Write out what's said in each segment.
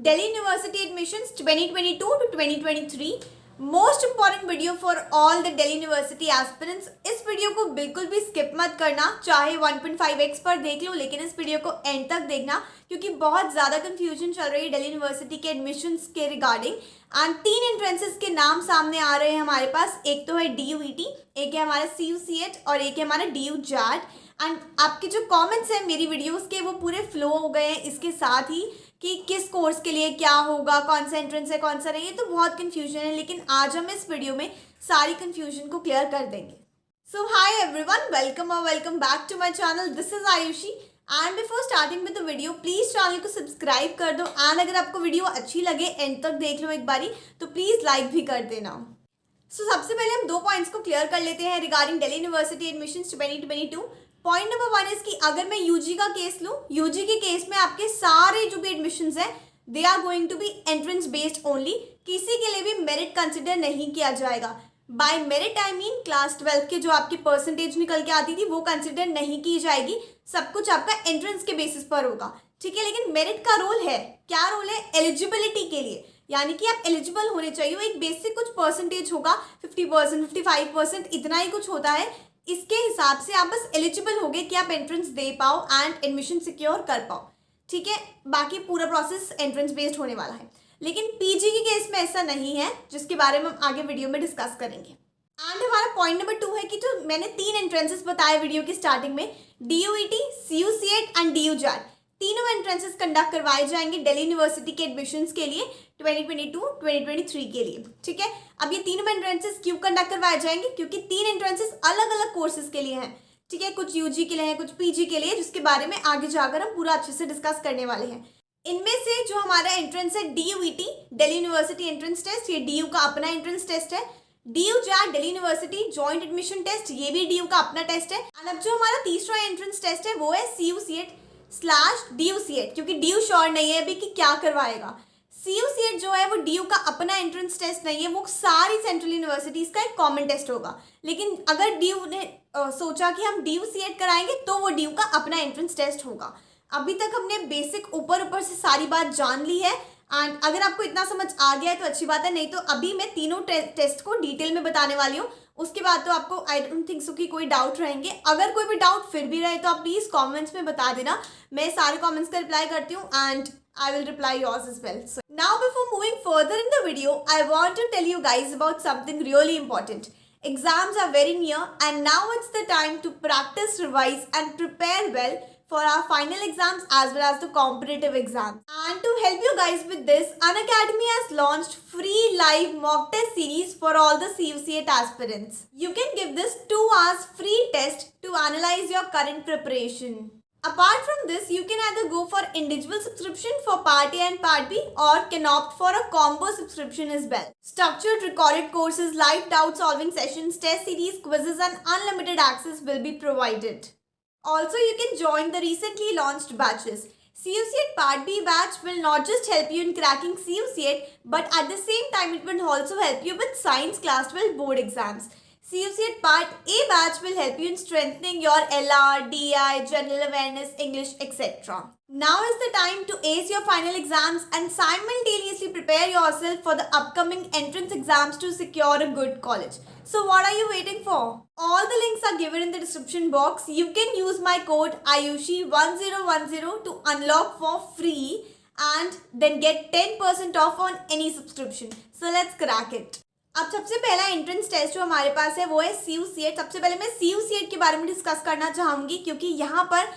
Delhi University admissions 2022 to 2023 most important video for all the Delhi university aspirants. इस video को बिल्कुल भी skip मत करना, चाहे 1.5x पर देख लो, लेकिन इस वीडियो को एंड तक देखना क्योंकि बहुत ज़्यादा कंफ्यूजन चल रही है दिल्ली यूनिवर्सिटी के एडमिशन्स के रिगार्डिंग। एंड 3 एंट्रेंसेस के नाम सामने आ रहे हैं हमारे पास। एक तो है DUET, एक है हमारा CUCET और एक है हमारा DU JAT। एंड आपके जो कमेंट्स हैं मेरी वीडियोस के वो पूरे फ्लो हो गए हैं इसके साथ ही कि किस कोर्स के लिए क्या होगा, कौन सा एंट्रेंस है, कौन सा नहीं है, तो बहुत कन्फ्यूजन है। लेकिन आज हम इस वीडियो में सारी कन्फ्यूजन को क्लियर कर देंगे। सो हाय एवरीवन, वेलकम और welcome back to my channel. This is Ayushi and before starting with the video please channel को सब्सक्राइब कर दो। एंड अगर आपको वीडियो अच्छी लगे एंड तक देख लो एक बारी तो प्लीज़ लाइक भी कर देना। सो सबसे पहले हम 2 पॉइंट्स को क्लियर कर लेते हैं regarding Delhi university admissions 2022। Point number 1 is कि अगर मैं यूजी का केस लूँ, यूजी के केस में आपके सारे जो भी एडमिशन्स हैं they are going to be entrance based only. किसी के लिए भी मेरिट कंसिडर नहीं किया जाएगा। By merit I mean class 12 के जो आपकी परसेंटेज निकल के आती थी वो कंसिडर नहीं की जाएगी। सब कुछ आपका एंट्रेंस के बेसिस पर होगा, ठीक है। लेकिन मेरिट का रोल है, क्या रोल है? एलिजिबिलिटी के लिए, यानी कि आप एलिजिबल होने चाहिए। वो एक बेसिक कुछ परसेंटेज होगा, 50%, 55%, इतना ही कुछ होता है। इसके हिसाब से आप बस एलिजिबल होगे कि आप एंट्रेंस दे पाओ एंड एडमिशन सिक्योर कर पाओ, ठीक है। बाकी पूरा प्रोसेस एंट्रेंस बेस्ड होने वाला है। लेकिन पीजी के केस में ऐसा नहीं है, जिसके बारे में हम आगे वीडियो में डिस्कस करेंगे। एंड हमारा पॉइंट नंबर 2 है कि जो मैंने 3 एंट्रेंसेस बताए वीडियो की स्टार्टिंग में, DUET, CUCET and DU JAT, तीनों एंट्रेंसेस कंडक्ट करवाए जाएंगे दिल्ली यूनिवर्सिटी के एडमिशन्स के लिए 2022-2023 के लिए, ठीक है। अब ये तीनों एंट्रेंसेस क्यों कंडक्ट करवाए जाएंगे? क्योंकि 3 एंट्रेंसेस अलग अलग कोर्सेज के लिए हैं, ठीक है। कुछ यूजी के लिए हैं, कुछ पीजी के लिए, जिसके बारे में आगे जाकर हम पूरा अच्छे से डिस्कस करने वाले हैं। इनमें से जो हमारा एंट्रेंस है DUET, Delhi university entrance test, ये DU का अपना एंट्रेंस टेस्ट है। DU JAT, Delhi university joint admission test, ये भी DU का अपना टेस्ट है। और अब जो हमारा तीसरा एंट्रेंस टेस्ट है वो है CUCET/DUCET, क्योंकि DU श्योर नहीं है अभी कि क्या करवाएगा। CUCET जो है वो DU का अपना एंट्रेंस टेस्ट नहीं है, वो सारी सेंट्रल यूनिवर्सिटीज़ का एक कॉमन टेस्ट होगा। लेकिन अगर DU ने सोचा कि हम DUCET कराएंगे तो वो DU का अपना एंट्रेंस टेस्ट होगा। अभी तक हमने बेसिक ऊपर से सारी बात जान ली है। एंड अगर आपको इतना समझ आ गया है तो अच्छी बात है, नहीं तो अभी मैं तीनों टेस्ट को डिटेल में बताने वाली हूँ। उसके बाद तो आपको आई डोंट थिंक सो कि कोई डाउट रहेंगे। अगर कोई भी डाउट फिर भी रहे तो आप प्लीज़ कमेंट्स में बता देना, मैं सारे कमेंट्स का रिप्लाई करती हूँ and I will reply yours as well. So now before moving further in the video, I want to tell you guys about something really important. Exams are very near and now it's the time to practice, revise and prepare well for our final exams as well as the competitive exams. And to help you guys with this, Unacademy has launched free live mock test series for all the CUCET aspirants. You can give this 2 hours free test to analyze your current preparation. Apart from this, you can either go for individual subscription for Part A and Part B or can opt for a combo subscription as well. Structured recorded courses, live doubt solving sessions, test series, quizzes and unlimited access will be provided. Also, you can join the recently launched batches. CUCET Part B batch will not just help you in cracking CUCET, but at the same time it will also help you with Science Class 12 board exams. CUCET Part A batch will help you in strengthening your LR, DI, general awareness, English, etc. Now is the time to ace your final exams and simultaneously prepare yourself for the upcoming entrance exams to secure a good college. So what are you waiting for? All the links are given in the description box. You can use my code AYUSHI1010 to unlock for free and then get 10% off on any subscription. So let's crack it. अब सबसे पहला entrance test जो हमारे पास है वो है CUCET। सबसे पहले मैं CUCET के बारे में डिस्कस करना चाहूँगी क्योंकि यहाँ पर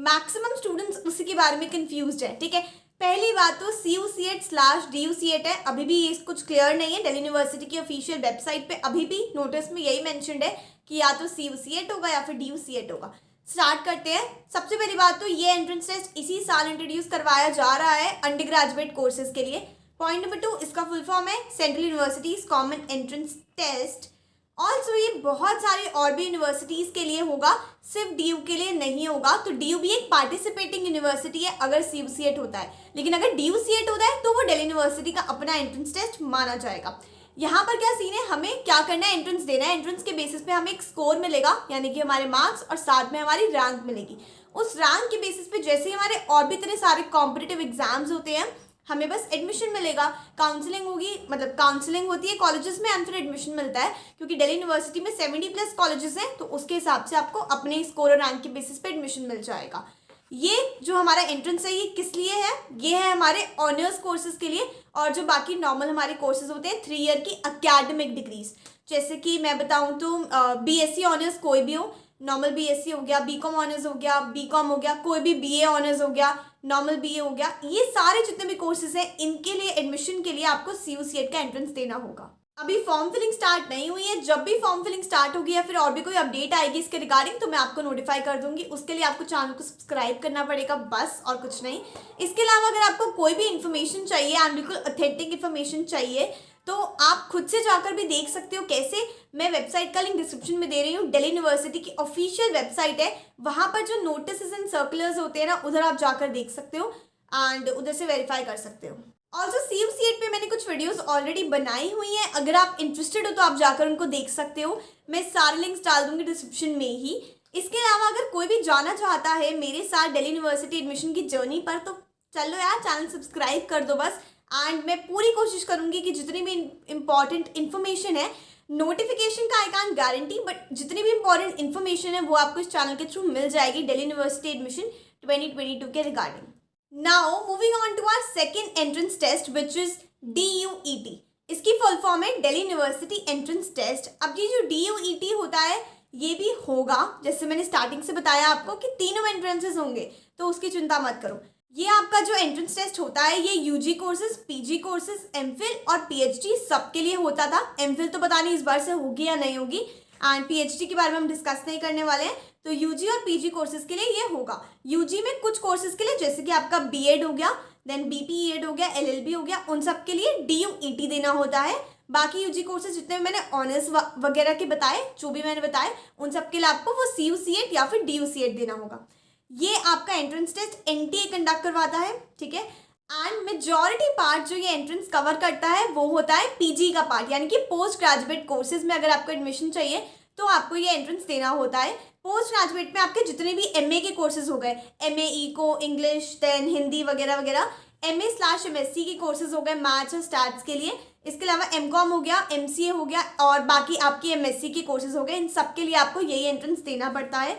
मैक्सिमम स्टूडेंट्स उसी के बारे में कंफ्यूज्ड है, ठीक है। पहली बात तो CUCET/DUCET है, अभी भी ये कुछ क्लियर नहीं है। दिल्ली यूनिवर्सिटी की ऑफिशियल वेबसाइट पे अभी भी नोटिस में यही मेंशन्ड है कि या तो CUCET होगा या फिर DUCET होगा। स्टार्ट करते हैं। सबसे पहली बात तो ये एंट्रेंस टेस्ट इसी साल इंट्रोड्यूस करवाया जा रहा है अंडर ग्रेजुएट कोर्सेज के लिए। पॉइंट नंबर 2, इसका फुल फॉर्म है central universities common entrance test. Also ये बहुत सारे और भी यूनिवर्सिटीज़ के लिए होगा, सिर्फ DU के लिए नहीं होगा। तो DU भी एक पार्टिसिपेटिंग यूनिवर्सिटी है अगर CUCET होता है, लेकिन अगर DUCET होता है तो वो दिल्ली यूनिवर्सिटी का अपना एंट्रेंस टेस्ट माना जाएगा। यहाँ पर क्या सीन है, हमें क्या करना है, एंट्रेंस देना है। एंट्रेंस के बेसिस पे हमें एक स्कोर मिलेगा, यानी कि हमारे मार्क्स और साथ में हमारी रैंक मिलेगी। उस रैंक के बेसिस पे जैसे ही हमारे और भी इतने सारे कॉम्पिटिटिव एग्जाम्स होते हैं हमें बस एडमिशन मिलेगा। काउंसलिंग होगी, मतलब काउंसलिंग होती है कॉलेजेस में एंड फिर एडमिशन मिलता है, क्योंकि दिल्ली यूनिवर्सिटी में 70+ कॉलेजेस हैं, तो उसके हिसाब से आपको अपने स्कोर और रैंक के बेसिस पे एडमिशन मिल जाएगा। ये जो हमारा एंट्रेंस है ये किस लिए है? ये है हमारे ऑनर्स कोर्सेज के लिए, और जो बाकी नॉर्मल हमारे कोर्सेज होते हैं 3 ईयर की अकेडमिक डिग्रीज, जैसे कि मैं बताऊं तो बीएससी ऑनर्स कोई भी हो, नॉर्मल बीएससी हो गया, बीकॉम ऑनर्स हो गया, बीकॉम हो गया, कोई भी बीए ऑनर्स हो गया, नॉर्मल बीए हो गया, ये सारे जितने भी कोर्सेज हैं इनके लिए एडमिशन के लिए आपको CUCET का एंट्रेंस देना होगा। अभी फॉर्म फिलिंग स्टार्ट नहीं हुई है, जब भी फॉर्म फिलिंग स्टार्ट होगी या फिर और भी कोई अपडेट आएगी इसके रिगार्डिंग तो मैं आपको नोटिफाई कर दूंगी। उसके लिए आपको चैनल को सब्सक्राइब करना पड़ेगा, बस और कुछ नहीं। इसके अलावा अगर आपको कोई भी इन्फॉर्मेशन चाहिए एंड बिल्कुल ऑथेंटिक इन्फॉर्मेशन चाहिए तो आप खुद से जाकर भी देख सकते हो। कैसे? मैं वेबसाइट का लिंक डिस्क्रिप्शन में दे रही हूँ। दिल्ली यूनिवर्सिटी की ऑफिशियल वेबसाइट है, वहाँ पर जो नोटिस एंड सर्कुलर्स होते हैं ना, उधर आप जाकर देख सकते हो एंड उधर से वेरीफाई कर सकते हो। ऑल्सो CUCET पे मैंने कुछ वीडियोस ऑलरेडी बनाई हुई हैं, अगर आप इंटरेस्टेड हो तो आप जाकर उनको देख सकते हो। मैं सारे लिंक्स डाल दूंगी डिस्क्रिप्शन में ही। इसके अलावा अगर कोई भी जाना चाहता है मेरे साथ दिल्ली यूनिवर्सिटी एडमिशन की जर्नी पर तो चलो यार, चैनल सब्सक्राइब कर दो बस। एंड मैं पूरी कोशिश करूंगी कि जितनी भी इंपॉर्टेंट इन्फॉर्मेशन है, नोटिफिकेशन का आई कैन गारंटी, बट जितनी भी इंपॉर्टेंट इन्फॉर्मेशन है वो आपको इस चैनल के थ्रू मिल जाएगी दिल्ली यूनिवर्सिटी एडमिशन 2022 के regarding. Now moving on to our second entrance test which is DUET। इसकी फुल फॉर्म है दिल्ली यूनिवर्सिटी एंट्रेंस टेस्ट। अब ये जो DUET होता है ये भी होगा, जैसे मैंने स्टार्टिंग से बताया आपको कि तीनों एंट्रेंसेस होंगे, तो उसकी चिंता मत करो। ये आपका जो एंट्रेंस टेस्ट होता है ये UG courses, PG courses, MPhil और पीएचडी सबके लिए होता था। एमफिल तो पता नहीं इस बार से होगी या नहीं होगी, एंड पीएचडी के बारे में हम डिस्कस नहीं करने वाले हैं। तो यूजी और पीजी कोर्सेज के लिए ये होगा। यूजी में कुछ कोर्सेज के लिए, जैसे कि आपका बीएड हो गया, देन बीपीएड हो गया, एलएलबी हो गया, उन सब के लिए DUET देना होता है। बाकी यूजी कोर्सेज जितने मैंने ऑनर्स वगैरह के बताए, जो भी मैंने बताए, उन सब के लिए आपको वो CUCET या फिर DUCET देना होगा। ये आपका एंट्रेंस टेस्ट NTA कंडक्ट करवाता है, ठीक है। एंड मेजॉरिटी पार्ट जो ये एंट्रेंस कवर करता है वो होता है पीजी का पार्ट, यानी कि पोस्ट ग्रेजुएट कोर्सेज में अगर आपको एडमिशन चाहिए तो आपको ये एंट्रेंस देना होता है। पोस्ट ग्रेजुएट में आपके जितने भी MA के कोर्सेज हो गए, MA eco, English, then Hindi वगैरह वगैरह, MA/MSc के कोर्सेज हो गए मैथ्स और स्टैट्स के लिए। इसके अलावा MCOM हो गया, MCA हो गया और बाकी आपकी MSc के कोर्सेज हो गए, इन सब के लिए आपको यही एंट्रेंस देना पड़ता है।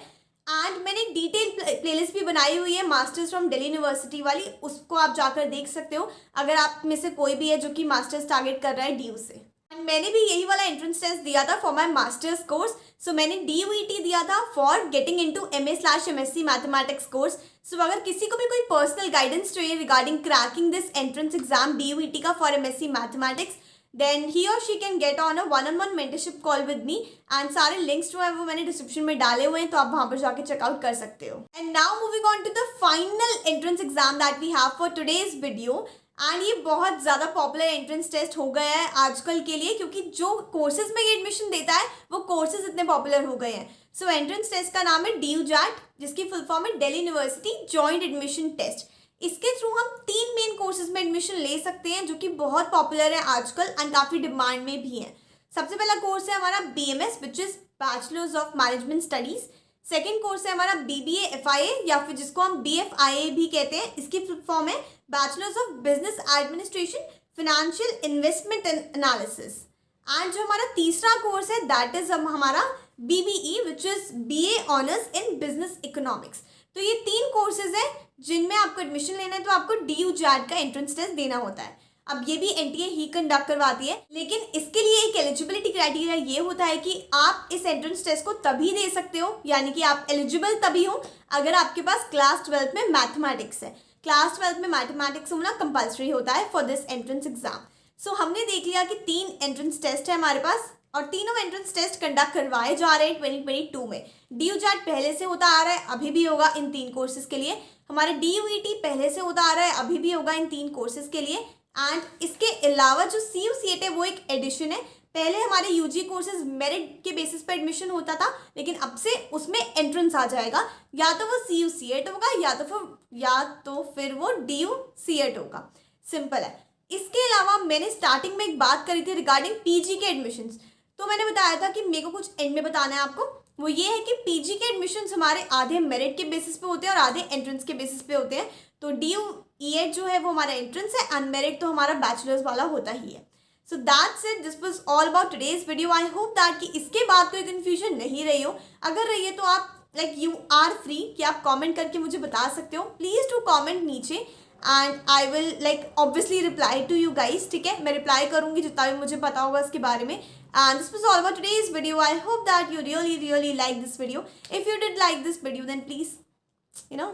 एंड मैंने एक डिटेल प्लेलिस्ट भी बनाई हुई है मास्टर्स फ्रॉम दिल्ली यूनिवर्सिटी वाली, उसको आप जाकर देख सकते हो अगर आप में से कोई भी है जो कि मास्टर्स टारगेट कर रहा है DU से। एंड मैंने भी यही वाला एंट्रेंस टेस्ट दिया था for my masters course. So मैंने DUET दिया था for getting into MA/MSc mathematics course. So अगर किसी को भी कोई पर्सनल गाइडेंस चाहिए regarding cracking this entrance exam DUET का for MSc mathematics, then he और she can get on a 1-on-1 mentorship call with me. And सारे links जो है वो मैंने डिस्क्रिप्शन में डाले हुए हैं, तो आप वहां पर जाके चेकआउट कर सकते हो। And now moving on to the final entrance exam that we have for today's video. And ये बहुत ज़्यादा पॉपुलर एंट्रेंस टेस्ट हो गया है आजकल के लिए, क्योंकि जो कोर्सेज में ये एडमिशन देता है वो कोर्सेज इतने पॉपुलर हो गए हैं। सो एंट्रेंस टेस्ट का नाम है DUJAT, जिसकी फुल फॉर्म है Delhi university joint admission test. इसके थ्रू हम 3 मेन कोर्सेज में एडमिशन ले सकते हैं जो कि बहुत पॉपुलर है आजकल एंड काफ़ी डिमांड में भी हैं। सबसे पहला कोर्स है हमारा BMS which is bachelors of management studies. Second course है हमारा BBA FIA या फिर जिसको हम BFIA भी कहते हैं, इसकी फुल फॉर्म है bachelors of business administration financial investment analysis. And जो हमारा तीसरा कोर्स है दैट इज हमारा BBE which is BA honours in business economics. तो ये 3 कोर्सेज हैं जिनमें आपको एडमिशन लेना है, तो आपको DUJAT का एंट्रेंस टेस्ट देना होता है। अब ये भी NTA ही कंडक्ट करवाती है, लेकिन इसके लिए एक एलिजिबिलिटी क्राइटेरिया ये होता है कि आप इस एंट्रेंस टेस्ट को तभी दे सकते हो, यानी कि आप एलिजिबल तभी हो अगर आपके पास क्लास 12 में मैथमेटिक्स है। क्लास 12 में मैथमेटिक्स होना कंपल्सरी होता है फॉर दिस एंट्रेंस एग्जाम। सो हमने देख लिया कि 3 एंट्रेंस टेस्ट है हमारे पास और तीनों एंट्रेंस टेस्ट कंडक्ट करवाए जा रहे हैं 2022 में। DUJAT पहले से होता आ रहा है, अभी भी होगा इन 3 कोर्सेज के लिए। हमारे DUET पहले से होता आ रहा है, अभी भी होगा इन 3 कोर्सेज के लिए। एंड इसके अलावा जो CUCET है वो एक एडिशन है। पहले हमारे यूजी कोर्सेज मेरिट के बेसिस पर एडमिशन होता था, लेकिन अब से उसमें एंट्रेंस आ जाएगा, या तो वो CUCET होगा या तो फिर वो DUCET होगा। सिंपल है। इसके अलावा मैंने स्टार्टिंग में एक बात करी थी रिगार्डिंग PG के एडमिशन्स, तो मैंने बताया था कि मेरे को कुछ एंड में बताना है आपको। वो ये है कि PG के एडमिशन्स हमारे आधे मेरिट के बेसिस पे होते हैं और आधे एंट्रेंस के बेसिस पे होते हैं। तो E8 जो है वो हमारा एंट्रेंस है, अनमेरिट तो हमारा बैचलर्स वाला होता ही है. So that's it, this was all about today's video. I hope that कि इसके बाद कोई कन्फ्यूजन नहीं रही हो. अगर रही है तो आप लाइक यू आर फ्री कि आप कमेंट करके मुझे बता सकते हो. प्लीज़ टू कमेंट नीचे and I will like obviously reply to you guys. ठीक है, मैं रिप्लाई करूँगी जितना भी मुझे पता होगा इसके बारे में. And this was all about today's video. I hope that you really like this video. If you did like this video, then please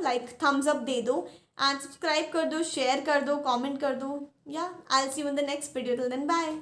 like thumbs up दे दो and subscribe कर दो, share कर दो, comment कर दो. Yeah, I'll see you in the next video. Till then, bye.